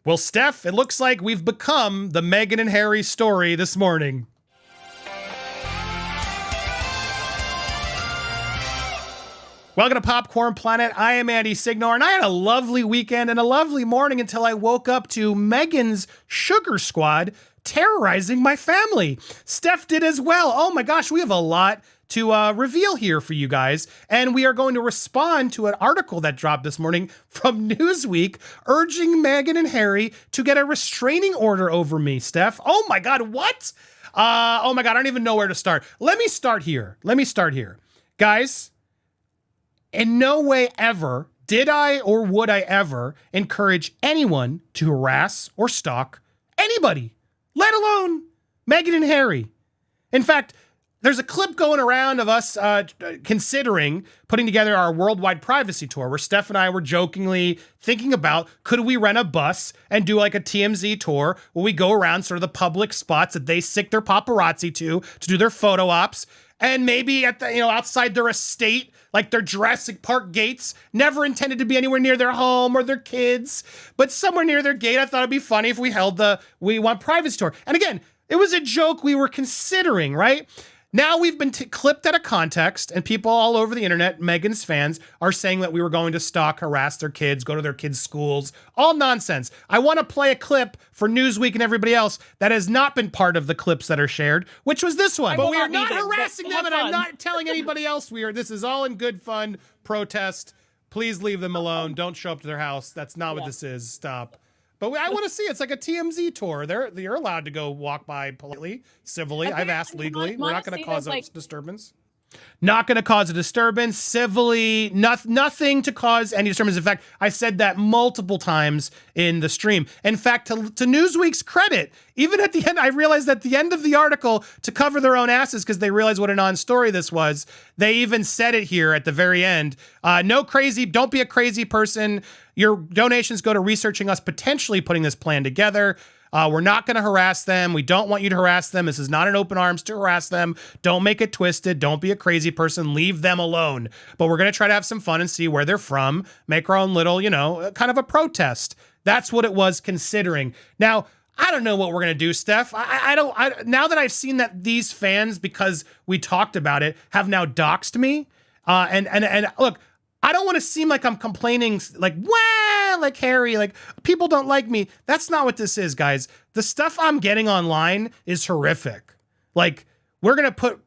Well, Steph, it looks like we've become the Meghan and Harry story this morning. Welcome to Popcorn Planet. I am Andy Signore, and I had a lovely weekend and a lovely morning until I woke up to Meghan's sugar squad terrorizing my family. Steph did as well. Oh my gosh, we have a lot to reveal here for you guys. And we are going to respond to an article that dropped this morning from Newsweek urging Meghan and Harry to get a restraining order over me, Steph. Oh my God, what? Oh my God, I don't even know where to start. Let me start here. Guys, in no way ever did I or would I ever encourage anyone to harass or stalk anybody, let alone Meghan and Harry. In fact, there's a clip going around of us considering putting together our worldwide privacy tour where Steph and I were jokingly thinking about, could we rent a bus and do like a TMZ tour where we go around sort of the public spots that they sick their paparazzi to do their photo ops, and maybe at the, outside their estate, like their Jurassic Park gates, never intended to be anywhere near their home or their kids, but somewhere near their gate. I thought it'd be funny if we held the We Want Privacy tour. And again, it was a joke we were considering, right? Now we've been clipped out of context, and people all over the internet, Meghan's fans, are saying that we were going to stalk, harass their kids, go to their kids' schools. All nonsense. I want to play a clip for Newsweek and everybody else that has not been part of the clips that are shared, which was this one. But we are not harassing them, and I'm not telling anybody else we are. This is all in good fun protest. Please leave them alone. Don't show up to their house. That's not what this is. Stop. But I want to see. It's like a TMZ tour. You're allowed to go walk by politely, civilly. I've asked legally. We're not going to cause a disturbance. Not going to cause a disturbance, civilly, nothing to cause any disturbance. In fact, I said that multiple times in the stream. In fact, to Newsweek's credit, even at the end, I realized at the end of the article, to cover their own asses because they realized what a non-story this was, they even said it here at the very end. Don't be a crazy person. Your donations go to researching us potentially putting this plan together. We're not going to harass them. We don't want you to harass them. This is not an open arms to harass them. Don't make it twisted. Don't be a crazy person. Leave them alone. But we're going to try to have some fun and see where they're from. Make our own little, kind of a protest. That's what it was considering. Now, I don't know what we're going to do, Steph. Now that I've seen that these fans, because we talked about it, have now doxed me. And look, I don't want to seem like I'm complaining like Harry, like people don't like me. That's not what this is, guys. The stuff I'm getting online is horrific. Like, we're going to put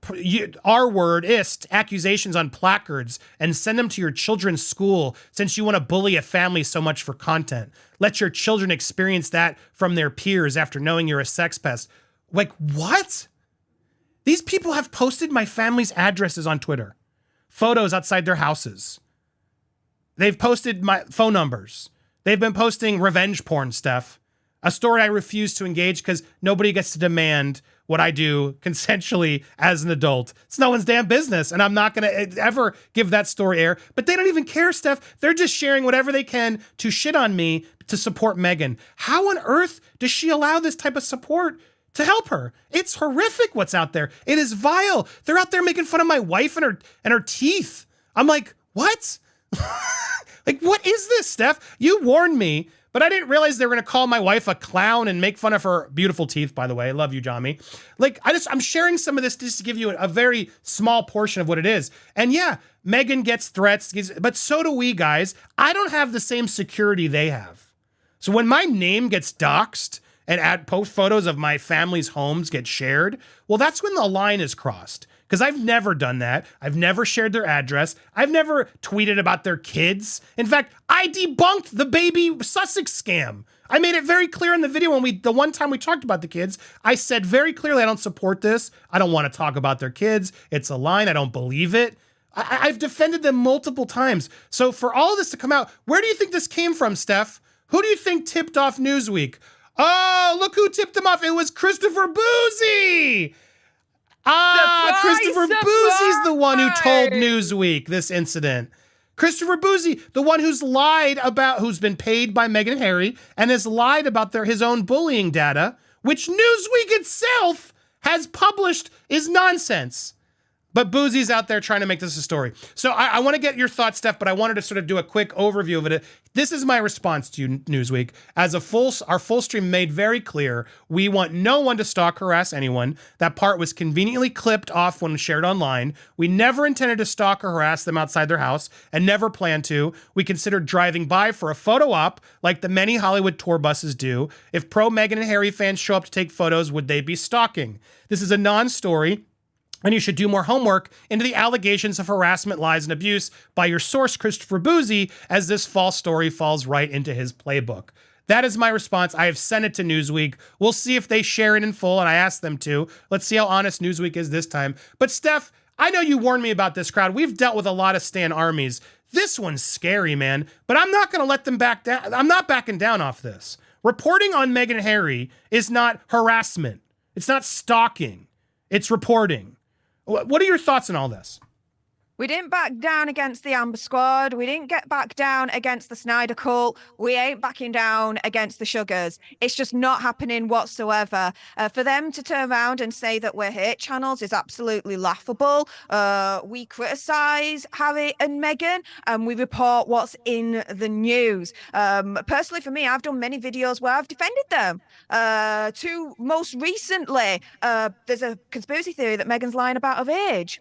R-word-ist accusations on placards and send them to your children's school since you want to bully a family so much for content. Let your children experience that from their peers after knowing you're a sex pest. Like, what? These people have posted my family's addresses on Twitter, photos outside their houses. They've posted my phone numbers. They've been posting revenge porn stuff, a story I refuse to engage because nobody gets to demand what I do consensually as an adult. It's no one's damn business, and I'm not going to ever give that story air. But they don't even care, Steph. They're just sharing whatever they can to shit on me to support Meghan. How on earth does she allow this type of support to help her? It's horrific what's out there. It is vile. They're out there making fun of my wife and her teeth. I'm like, what? Like, what is this, Steph? You warned me, but I didn't realize they were going to call my wife a clown and make fun of her beautiful teeth, by the way. I love you, Johnny. Like, I'm sharing some of this just to give you a very small portion of what it is. And yeah, Meghan gets threats, but so do we, guys. I don't have the same security they have. So when my name gets doxxed and post photos of my family's homes get shared, well, that's when the line is crossed. Because I've never done that. I've never shared their address. I've never tweeted about their kids. In fact, I debunked the baby Sussex scam. I made it very clear in the video the one time we talked about the kids, I said very clearly, I don't support this. I don't want to talk about their kids. It's a line. I don't believe it. I've defended them multiple times. So for all of this to come out, where do you think this came from, Steph? Who do you think tipped off Newsweek? Oh, look who tipped them off. It was Christopher Bouzy. Christopher Bouzy's the one who told Newsweek this incident. Christopher Bouzy, the one who's been paid by Meghan and Harry and has lied about his own bullying data, which Newsweek itself has published is nonsense. But Bouzy's out there trying to make this a story. So I want to get your thoughts, Steph, but I wanted to sort of do a quick overview of it. This is my response to you, Newsweek. As our full stream made very clear, we want no one to stalk, harass anyone. That part was conveniently clipped off when shared online. We never intended to stalk or harass them outside their house and never plan to. We considered driving by for a photo op like the many Hollywood tour buses do. If pro Meghan and Harry fans show up to take photos, would they be stalking? This is a non-story. And you should do more homework into the allegations of harassment, lies, and abuse by your source, Christopher Bouzy, as this false story falls right into his playbook. That is my response. I have sent it to Newsweek. We'll see if they share it in full, and I asked them to. Let's see how honest Newsweek is this time. But Steph, I know you warned me about this crowd. We've dealt with a lot of Stan armies. This one's scary, man. But I'm not going to let them back down. I'm not backing down off this. Reporting on Meghan and Harry is not harassment. It's not stalking. It's reporting. What are your thoughts on all this? We didn't back down against the Amber Squad. We didn't get back down against the Snyder Cult. We ain't backing down against the Sugars. It's just not happening whatsoever. For them to turn around and say that we're hate channels is absolutely laughable. We criticize Harry and Meghan, and we report what's in the news. Personally, for me, I've done many videos where I've defended them. Most recently, there's a conspiracy theory that Meghan's lying about her age.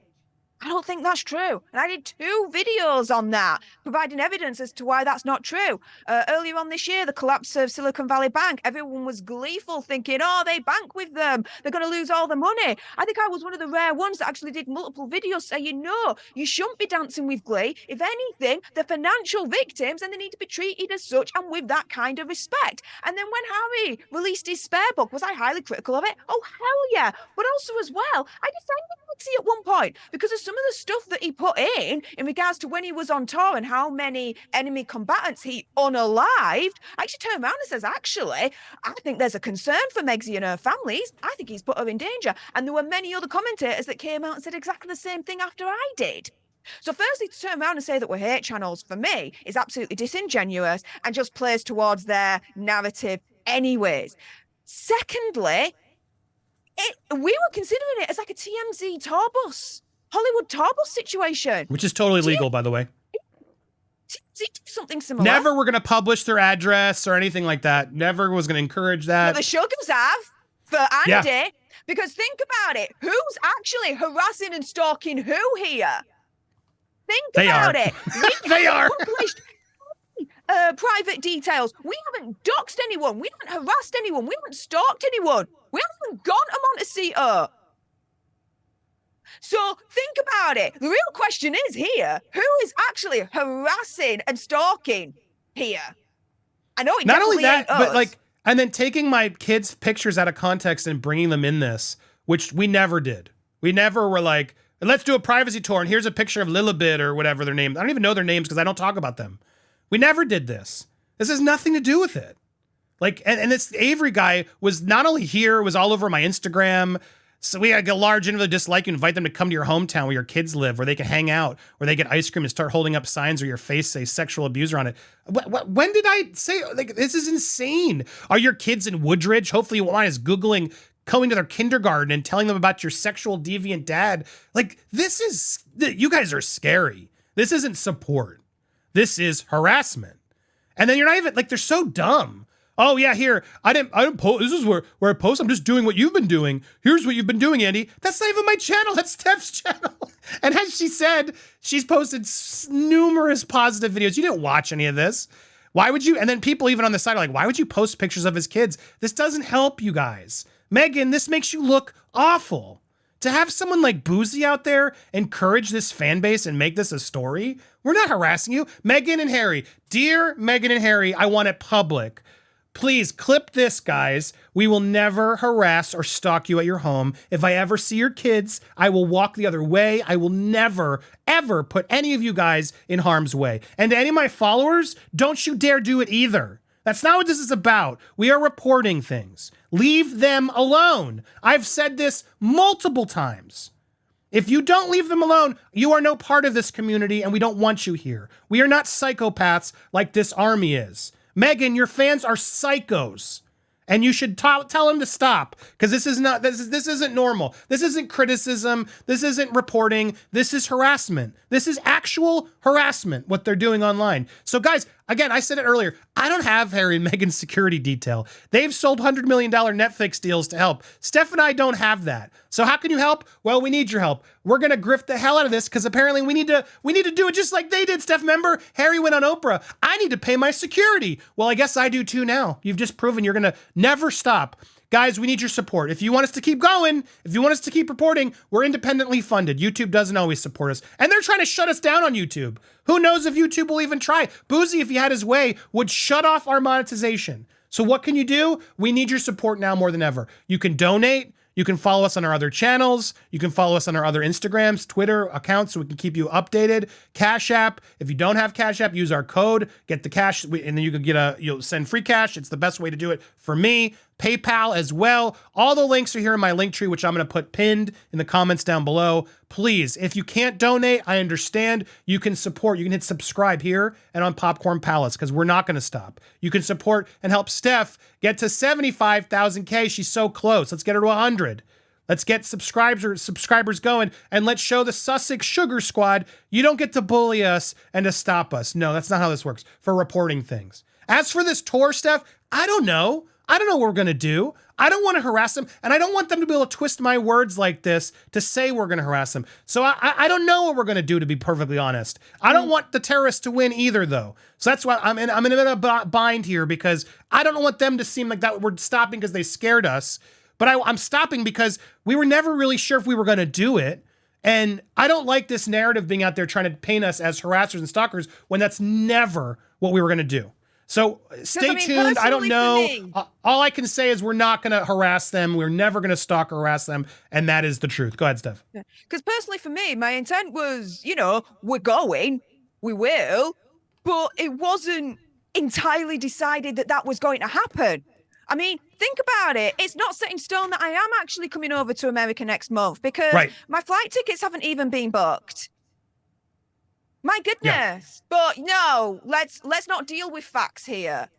I don't think that's true. And I did 2 videos on that, providing evidence as to why that's not true. Earlier on this year, the collapse of Silicon Valley Bank, everyone was gleeful thinking, oh, they bank with them. They're going to lose all the money. I think I was one of the rare ones that actually did multiple videos saying, no, you shouldn't be dancing with glee. If anything, they're financial victims and they need to be treated as such and with that kind of respect. And then when Harry released his spare book, was I highly critical of it? Oh, hell yeah. But also as well, I defended Lexi at one point because of some of the stuff that he put in regards to when he was on tour and how many enemy combatants he unalived. I actually turned around and says, actually, I think there's a concern for Megxie and her families. I think he's put her in danger. And there were many other commentators that came out and said exactly the same thing after I did. So firstly, to turn around and say that we're hate channels, for me, is absolutely disingenuous and just plays towards their narrative anyways. Secondly, we were considering it as like a TMZ tour bus, Hollywood tour bus situation. Which is totally legal, by the way. TMZ do something similar. Never were going to publish their address or anything like that. Never was going to encourage that. But the Sugars have for Andy. Yeah. Because think about it. Who's actually harassing and stalking who here? Think about it. They are. Private details. We haven't doxed anyone. We haven't harassed anyone. We haven't stalked anyone. We haven't gone to Montecito. So think about it. The real question is here, who is actually harassing and stalking here? I know it not only that, ain't us. but like, and then taking my kids' pictures out of context and bringing them in this, which we never did. We never were like, let's do a privacy tour and here's a picture of Lilibit or whatever their name. I don't even know their names because I don't talk about them. We never did this. This has nothing to do with it. Like, and this Avery guy was not only here, was all over my Instagram. So we had a large into the dislike. You invite them to come to your hometown where your kids live, where they can hang out, where they get ice cream and start holding up signs where your face say sexual abuser on it. When did I say, like, this is insane? Are your kids in Woodridge? Hopefully one is Googling going to their kindergarten and telling them about your sexual deviant dad. Like, you guys are scary. This isn't support. This is harassment. And then you're not even, like, they're so dumb. Oh yeah, here, I didn't post, this is where I post, I'm just doing what you've been doing. Here's what you've been doing, Andy. That's not even my channel, that's Steph's channel. And as she said, she's posted numerous positive videos. You didn't watch any of this. Why would you? And then people even on the side are like, why would you post pictures of his kids? This doesn't help you guys. Meghan, this makes you look awful. To have someone like Bouzy out there encourage this fan base and make this a story, we're not harassing you. Meghan and Harry, dear Meghan and Harry, I want it public. Please clip this, guys. We will never harass or stalk you at your home. If I ever see your kids, I will walk the other way. I will never, ever put any of you guys in harm's way. And to any of my followers, don't you dare do it either. That's not what this is about. We are reporting things. Leave them alone. I've said this multiple times. If you don't leave them alone, you are no part of this community and we don't want you here. We are not psychopaths like this army is. Meghan, your fans are psychos. And you should tell him to stop, because this isn't normal. This isn't criticism. This isn't reporting. This is harassment. This is actual harassment, what they're doing online. So guys, again, I said it earlier, I don't have Harry and Meghan's security detail. They've sold $100 million Netflix deals to help. Steph and I don't have that. So how can you help? Well, we need your help. We're going to grift the hell out of this, because apparently we need to do it just like they did. Steph, remember? Harry went on Oprah. I need to pay my security. Well, I guess I do too now. You've just proven you're going to never stop. Guys, we need your support. If you want us to keep going, if you want us to keep reporting, we're independently funded. YouTube doesn't always support us. And they're trying to shut us down on YouTube. Who knows if YouTube will even try? Bouzy, if he had his way, would shut off our monetization. So what can you do? We need your support now more than ever. You can donate. You can follow us on our other channels. You can follow us on our other Instagrams, Twitter accounts, so we can keep you updated. Cash App. If you don't have Cash App, use our code. Get the cash, and then you can you'll send free cash. It's the best way to do it for me. PayPal as well. All the links are here in my link tree, which I'm going to put pinned in the comments down below. Please, if you can't donate, I understand. You can support. You can hit subscribe here and on Popcorn Palace, because we're not going to stop. You can support and help Steph get to 75,000K. She's so close. Let's get her to 100. Let's get subscribers going, and let's show the Sussex Sugar Squad you don't get to bully us and to stop us. No, that's not how this works for reporting things. As for this tour, Steph, I don't know. I don't know what we're going to do. I don't want to harass them, and I don't want them to be able to twist my words like this to say we're going to harass them. So I don't know what we're going to do, to be perfectly honest. I don't want the terrorists to win either, though. So that's why I'm in a bit of a bind here, because I don't want them to seem like that we're stopping because they scared us. But I'm stopping because we were never really sure if we were going to do it. And I don't like this narrative being out there trying to paint us as harassers and stalkers when that's never what we were going to do. So stay tuned. I don't know. All I can say is we're not going to harass them. We're never going to stalk or harass them. And that is the truth. Go ahead, Steph. Because personally for me, my intent was, we're going, we will, but it wasn't entirely decided that was going to happen. I mean, think about it. It's not set in stone that I am actually coming over to America next month, because my flight tickets haven't even been booked. My goodness. Yeah. But no, let's not deal with facts here.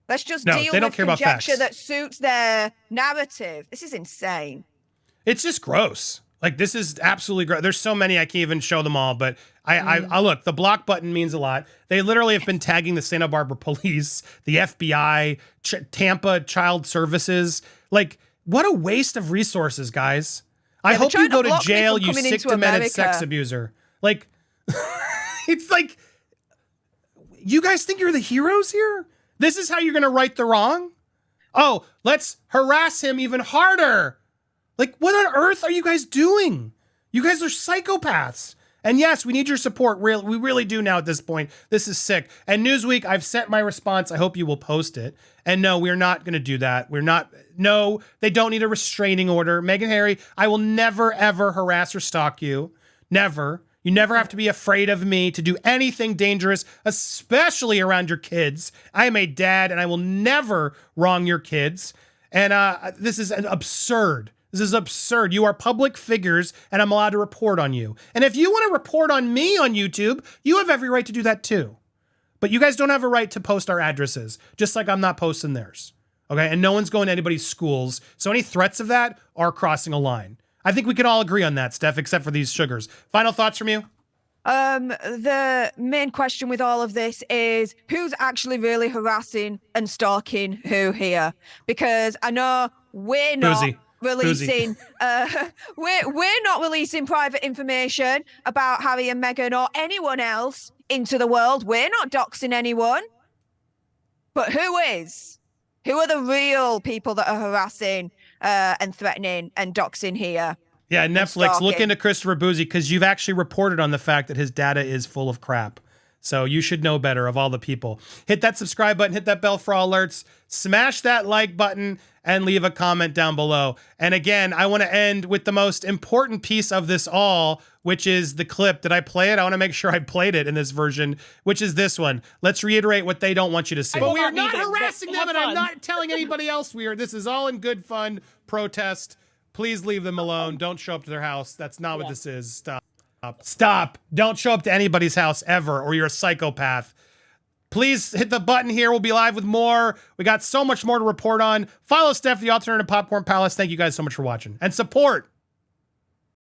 Let's just deal with conjecture that suits their narrative. This is insane. It's just gross. Like, this is absolutely gross. There's so many, I can't even show them all, but I look, the block button means a lot. They literally have been tagging the Santa Barbara police, the FBI, Tampa Child Services. Like, what a waste of resources, guys. I hope you go to jail, you sick, demented sex abuser. Like, it's like, you guys think you're the heroes here? This is how you're going to right the wrong? Oh, let's harass him even harder. Like, what on earth are you guys doing? You guys are psychopaths. And yes, we need your support. We really do now at this point. This is sick. And Newsweek, I've sent my response. I hope you will post it. And no, we're not going to do that. No, they don't need a restraining order. Meghan, Harry, I will never, ever harass or stalk you. Never. You never have to be afraid of me to do anything dangerous, especially around your kids. I am a dad, and I will never wrong your kids. And this is absurd. This is absurd. You are public figures, and I'm allowed to report on you. And if you want to report on me on YouTube, you have every right to do that too. But you guys don't have a right to post our addresses, just like I'm not posting theirs. Okay? And no one's going to anybody's schools. So any threats of that are crossing a line. I think we can all agree on that, Steph, except for these sugars. Final thoughts from you? The main question with all of this is who's actually really harassing and stalking who here? Because I know we're not releasing we're not releasing private information about Harry and Meghan or anyone else into the world. We're not doxing anyone. But who is? Who are the real people that are harassing and threatening and doxing here? Yeah, Netflix, look into Christopher Bouzy, because you've actually reported on the fact that his data is full of crap. So you should know better of all the people. Hit that subscribe button, hit that bell for all alerts, smash that like button, and leave a comment down below. And again, I want to end with the most important piece of this all, which is the clip. Did I play it? I want to make sure I played it in this version, which is this one. Let's reiterate what they don't want you to see. But we are not harassing them, and I'm not telling anybody else we are. This is all in good fun protest. Please leave them alone. Don't show up to their house. That's not what this is. Stop. Stop. Don't show up to anybody's house ever, or you're a psychopath. Please hit the button here. We'll be live with more. We got so much more to report on. Follow Steph, the Alternative Popcorn Palace. Thank you guys so much for watching. And support